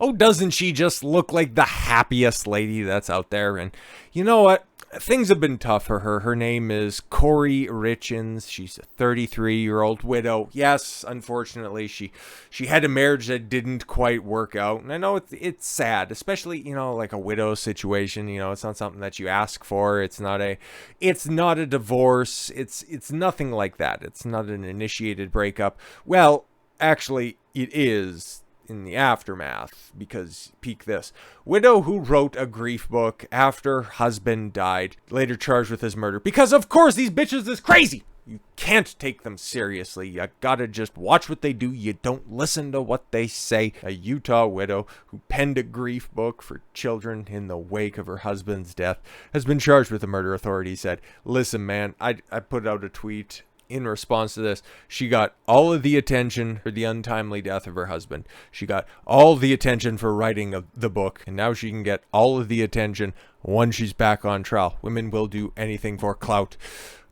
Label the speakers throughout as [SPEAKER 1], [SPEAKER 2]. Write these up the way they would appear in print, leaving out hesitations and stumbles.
[SPEAKER 1] Oh, doesn't she just look like the happiest lady that's out there? And you know what? Things have been tough for her. Her name is Kouri Richins. She's a 33-year-old widow. Yes, unfortunately, she had a marriage that didn't quite work out. And I know it's sad, especially, like a widow situation. It's not something that you ask for. It's not a divorce. It's nothing like that. It's not an initiated breakup. Well, actually, it is in the aftermath, because peek this. Widow who wrote a grief book after husband died, later charged with his murder. Because of course these bitches is crazy. You can't take them seriously. You gotta just watch what they do. You don't listen to what they say. A Utah widow who penned a grief book for children in the wake of her husband's death has been charged with the murder, authorities said. Listen, man, I put out a tweet in response to this. She got all of the attention for the untimely death of her husband. She got all the attention for writing the book. And now she can get all of the attention once she's back on trial. Women will do anything for clout.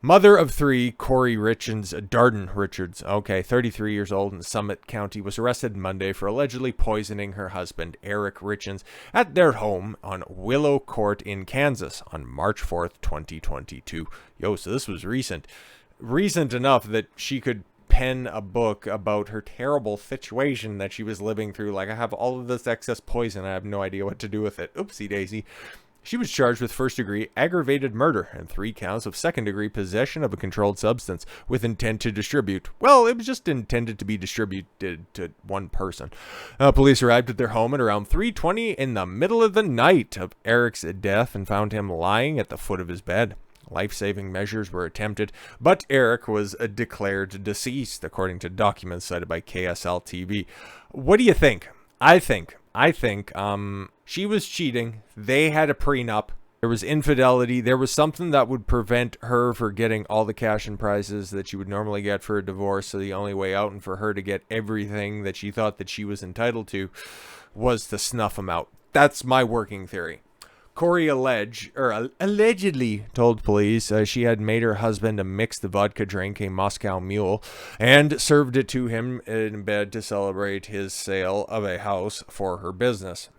[SPEAKER 1] Mother of three, Kouri Richins, Darden Richins, 33 years old in Summit County, was arrested Monday for allegedly poisoning her husband, Eric Richins, at their home on Willow Court in Kansas on March 4th, 2022. So this was recent enough that she could pen a book about her terrible situation that she was living through. Like, I have all of this excess poison. I have no idea what to do with it. Oopsie daisy. She was charged with first-degree aggravated murder and 3 counts of second-degree possession of a controlled substance with intent to distribute. Well, it was just intended to be distributed to one person. Police arrived at their home at around 3:20 in the middle of the night of Eric's death and found him lying at the foot of his bed. Life-saving measures were attempted, but Eric was declared deceased, according to documents cited by KSL-TV. What do you think? I think she was cheating. They had a prenup. There was infidelity. There was something that would prevent her for getting all the cash and prizes that she would normally get for a divorce. So the only way out and for her to get everything that she thought that she was entitled to was to snuff him out. That's my working theory. Kouri allegedly told police she had made her husband a mixed vodka drink, a Moscow Mule, and served it to him in bed to celebrate his sale of a house for her business.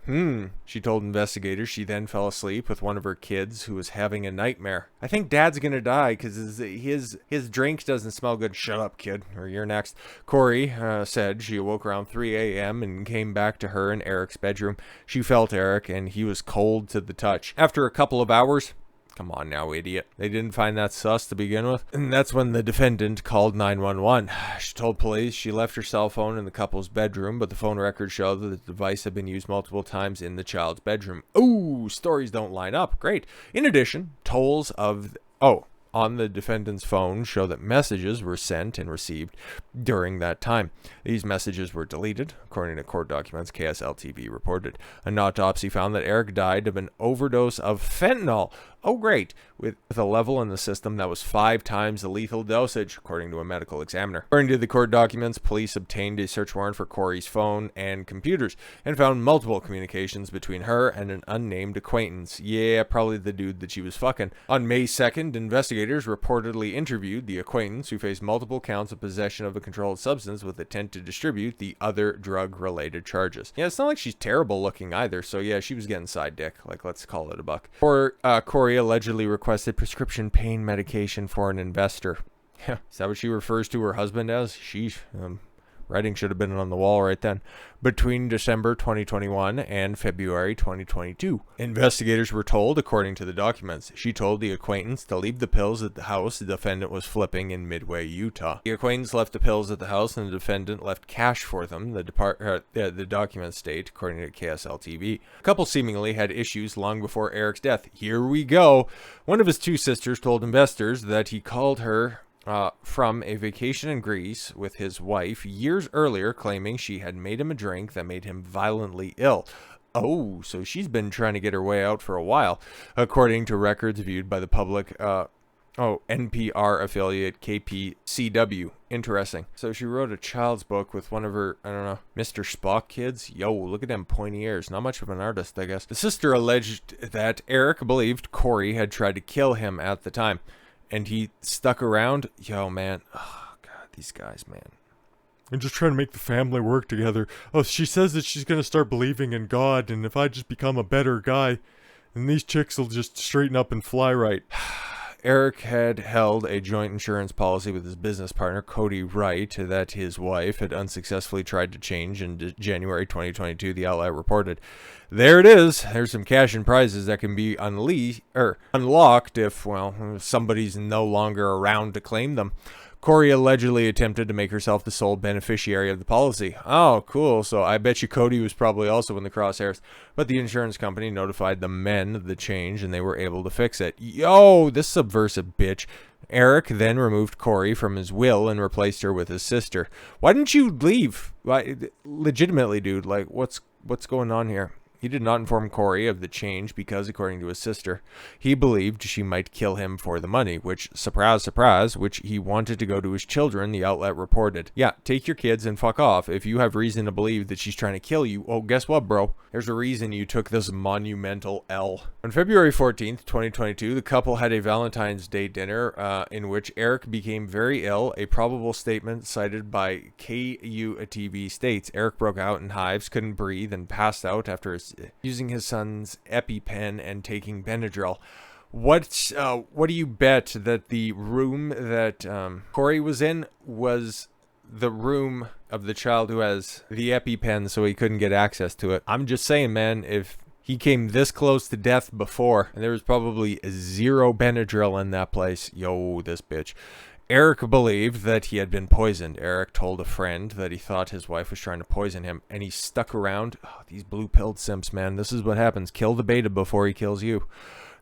[SPEAKER 1] She told investigators she then fell asleep with one of her kids who was having a nightmare. I think Dad's gonna die because his drink doesn't smell good. Shut up, kid, or you're next. Kouri said she awoke around 3 a.m. and came back to her in Eric's bedroom. She felt Eric, and he was cold to the touch. After a couple of hours, come on now, idiot. They didn't find that sus to begin with. And that's when the defendant called 911. She told police she left her cell phone in the couple's bedroom, but the phone records show that the device had been used multiple times in the child's bedroom. Ooh, stories don't line up. Great. In addition, tolls on the defendant's phone show that messages were sent and received during that time. These messages were deleted, according to court documents KSL-TV reported. An autopsy found that Eric died of an overdose of fentanyl. Oh, great. With a level in the system that was 5 times the lethal dosage, according to a medical examiner. According to the court documents, police obtained a search warrant for Kouri's phone and computers and found multiple communications between her and an unnamed acquaintance. Yeah, probably the dude that she was fucking. On May 2nd, investigators reportedly interviewed the acquaintance, who faced multiple counts of possession of a controlled substance with intent to distribute the other drug-related charges. Yeah, it's not like she's terrible looking either, so yeah, she was getting side dick. Like, let's call it a buck. Kouri allegedly requested prescription pain medication for an investor. Yeah, is that what she refers to her husband as? Sheesh. Writing should have been on the wall right then. Between December 2021 and February 2022. Investigators were told, according to the documents, she told the acquaintance to leave the pills at the house the defendant was flipping in Midway, Utah. The acquaintance left the pills at the house and the defendant left cash for them, the documents state, according to KSL-TV. The couple seemingly had issues long before Eric's death. Here we go. One of his 2 sisters told investors that he called her from a vacation in Greece with his wife years earlier, claiming she had made him a drink that made him violently ill. Oh, so she's been trying to get her way out for a while, according to records viewed by the public NPR affiliate KPCW. Interesting. So she wrote a child's book with one of her, Mr. Spock kids. Yo, look at them pointy ears. Not much of an artist, I guess. The sister alleged that Eric believed Kouri had tried to kill him at the time, and he stuck around. Yo, man. Oh, God, these guys, man.
[SPEAKER 2] and just trying to make the family work together. Oh, she says that she's gonna start believing in God, and if I just become a better guy, then these chicks will just straighten up and fly right.
[SPEAKER 1] Eric had held a joint insurance policy with his business partner, Kouri Wright, that his wife had unsuccessfully tried to change in January 2022, the outlet reported. There it is. There's some cash and prizes that can be unlocked if, well, somebody's no longer around to claim them. Kouri allegedly attempted to make herself the sole beneficiary of the policy. Oh, cool. So I bet you Cody was probably also in the crosshairs. But the insurance company notified the men of the change and they were able to fix it. Yo, this subversive bitch. Eric then removed Kouri from his will and replaced her with his sister. Why didn't you leave? Why, legitimately, dude, like, what's going on here? He did not inform Kouri of the change because, according to his sister, he believed she might kill him for the money, which, surprise, surprise, which he wanted to go to his children, the outlet reported. Yeah, take your kids and fuck off. If you have reason to believe that she's trying to kill you, oh, guess what, bro? There's a reason you took this monumental L. On February 14th, 2022, the couple had a Valentine's Day dinner in which Eric became very ill. A probable statement cited by KUTV states Eric broke out in hives, couldn't breathe, and passed out after using his son's EpiPen and taking Benadryl. What do you bet that the room that Kouri was in was the room of the child who has the EpiPen so he couldn't get access to it? I'm just saying, man, if he came this close to death before and there was probably 0 Benadryl in that place, yo, this bitch. Eric believed that he had been poisoned. Eric told a friend that he thought his wife was trying to poison him, and he stuck around. Oh, these blue-pilled simps, man. This is what happens. Kill the beta before he kills you.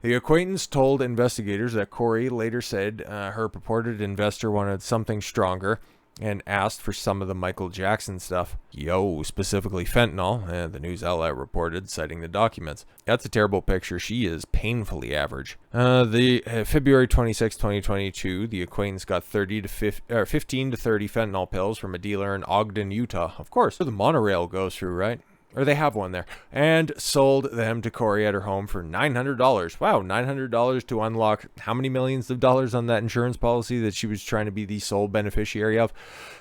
[SPEAKER 1] The acquaintance told investigators that Kouri later said her purported investor wanted something stronger and asked for some of the Michael Jackson stuff. Yo, specifically fentanyl, the news outlet reported, citing the documents. That's a terrible picture. She is painfully average. February 26, 2022, the acquaintance got 15 to 30 fentanyl pills from a dealer in Ogden, Utah. Of course, where the monorail goes through, right? Or they have one there, and sold them to Kouri at her home for $900. Wow, $900 to unlock how many millions of dollars on that insurance policy that she was trying to be the sole beneficiary of?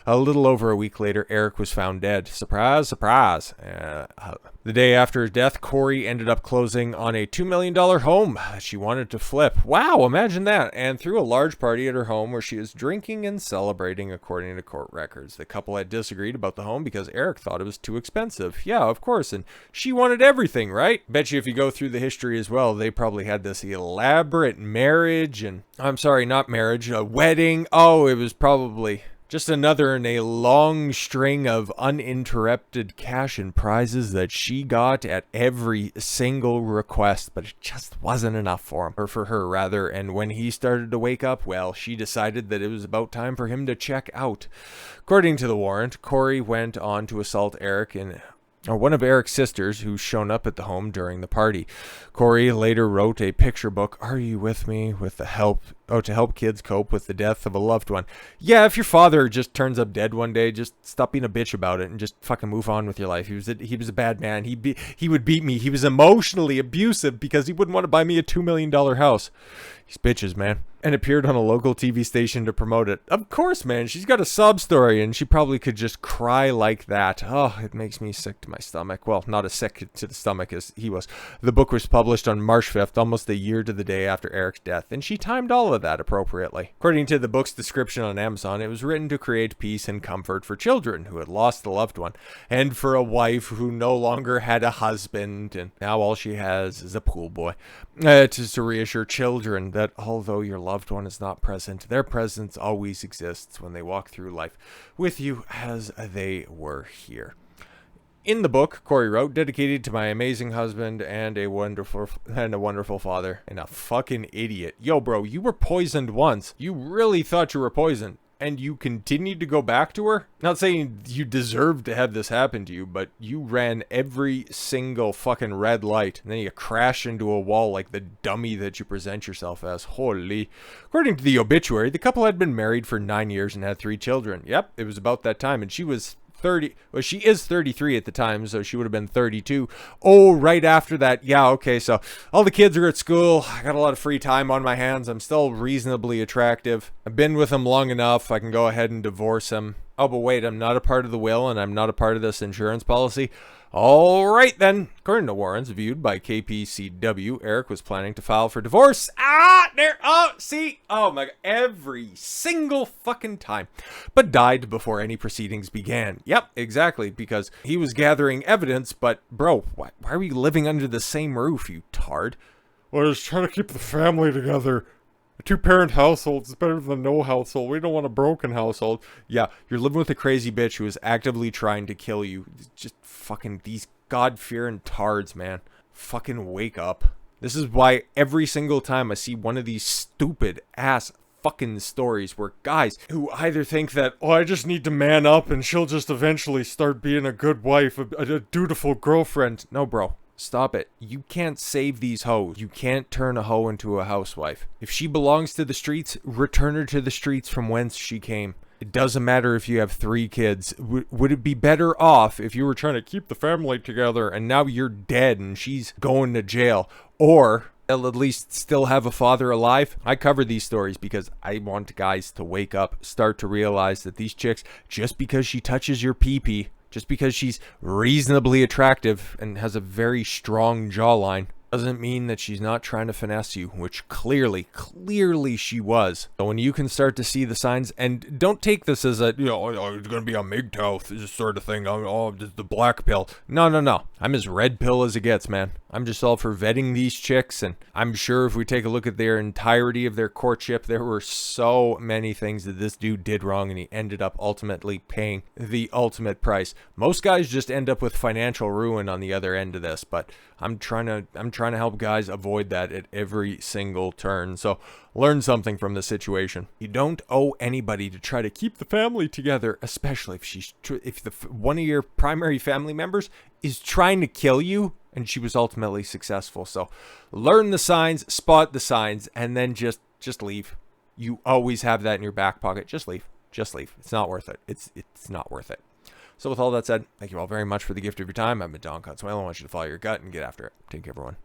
[SPEAKER 1] A little over a week later, Eric was found dead. Surprise, surprise. The day after his death, Kouri ended up closing on a $2 million home she wanted to flip. Wow, imagine that. And threw a large party at her home where she was drinking and celebrating, according to court records. The couple had disagreed about the home because Eric thought it was too expensive. Yeah, of course. And she wanted everything, right? Bet you if you go through the history as well, they probably had this elaborate marriage and, I'm sorry, not marriage, a wedding. Oh, it was probably just another in a long string of uninterrupted cash and prizes that she got at every single request, but it just wasn't enough for him, or for her rather. And when he started to wake up, well, she decided that it was about time for him to check out. According to the warrant, Kouri went on to assault Eric and one of Eric's sisters who's shown up at the home during the party. Kouri later wrote a picture book, Are You With Me? To help kids cope with the death of a loved one. Yeah, if your father just turns up dead one day, just stop being a bitch about it and just fucking move on with your life. He was a bad man. He would beat me. He was emotionally abusive because he wouldn't want to buy me a $2 million house. These bitches, man. And appeared on a local TV station to promote it. Of course, man. She's got a sob story and she probably could just cry like that. Oh, it makes me sick to my stomach. Well, not as sick to the stomach as he was. The book was published on March 5th, almost a year to the day after Eric's death, and she timed all of that appropriately. According to the book's description on Amazon, it was written to create peace and comfort for children who had lost a loved one, and for a wife who no longer had a husband, and now all she has is a pool boy. It is to reassure children that although your loved one is not present, their presence always exists when they walk through life with you as they were here. In the book, Kouri wrote, dedicated to my amazing husband and a wonderful father and a fucking idiot. Yo, bro, you were poisoned once. You really thought you were poisoned. And you continued to go back to her? Not saying you deserved to have this happen to you, but you ran every single fucking red light. And then you crash into a wall like the dummy that you present yourself as. Holy. According to the obituary, the couple had been married for 9 years and had 3 children. Yep, it was about that time. And she was 30. Well, she is 33 at the time, so she would have been 32. Oh, right after that. Yeah, okay, so all the kids are at school. I got a lot of free time on my hands. I'm still reasonably attractive. I've been with him long enough. I can go ahead and divorce him. Oh, but wait, I'm not a part of the will and I'm not a part of this insurance policy. All right, then. According to warrants viewed by KPCW, Eric was planning to file for divorce. Oh my God, every single fucking time. But died before any proceedings began. Yep, exactly, because he was gathering evidence, but bro, why are we living under the same roof, you tard?
[SPEAKER 2] Well, I was trying to keep the family together. A two-parent household is better than no household. We don't want a broken household.
[SPEAKER 1] Yeah, you're living with a crazy bitch who is actively trying to kill you. Just fucking these God-fearing tards, man. Fucking wake up. This is why every single time I see one of these stupid ass fucking stories where guys who either think that,
[SPEAKER 2] oh, I just need to man up and she'll just eventually start being a good wife, a dutiful girlfriend.
[SPEAKER 1] No, bro. Stop it. You can't save these hoes. You can't turn a hoe into a housewife. If she belongs to the streets, return her to the streets from whence she came. It doesn't matter if you have 3 kids. Would it be better off if you were trying to keep the family together and now you're dead and she's going to jail? Or they'll at least still have a father alive? I cover these stories because I want guys to wake up, start to realize that these chicks, just because she touches your pee-pee, just because she's reasonably attractive and has a very strong jawline, doesn't mean that she's not trying to finesse you, which clearly she was. So when you can start to see the signs, and don't take this as a, it's going to be a MGTOW, this sort of thing, just the black pill. No. I'm as red pill as it gets, man. I'm just all for vetting these chicks, and I'm sure if we take a look at their entirety of their courtship, there were so many things that this dude did wrong, and he ended up ultimately paying the ultimate price. Most guys just end up with financial ruin on the other end of this, but I'm trying to help guys avoid that at every single turn. So learn something from this situation. You don't owe anybody to try to keep the family together, especially if one of your primary family members is trying to kill you and she was ultimately successful. So learn the signs, spot the signs, and then just leave. You always have that in your back pocket. Just leave. It's not worth it. It's not worth it. So with all that said, thank you all very much for the gift of your time. I've been Don Consuelo. I want you to follow your gut and get after it. Take care, everyone.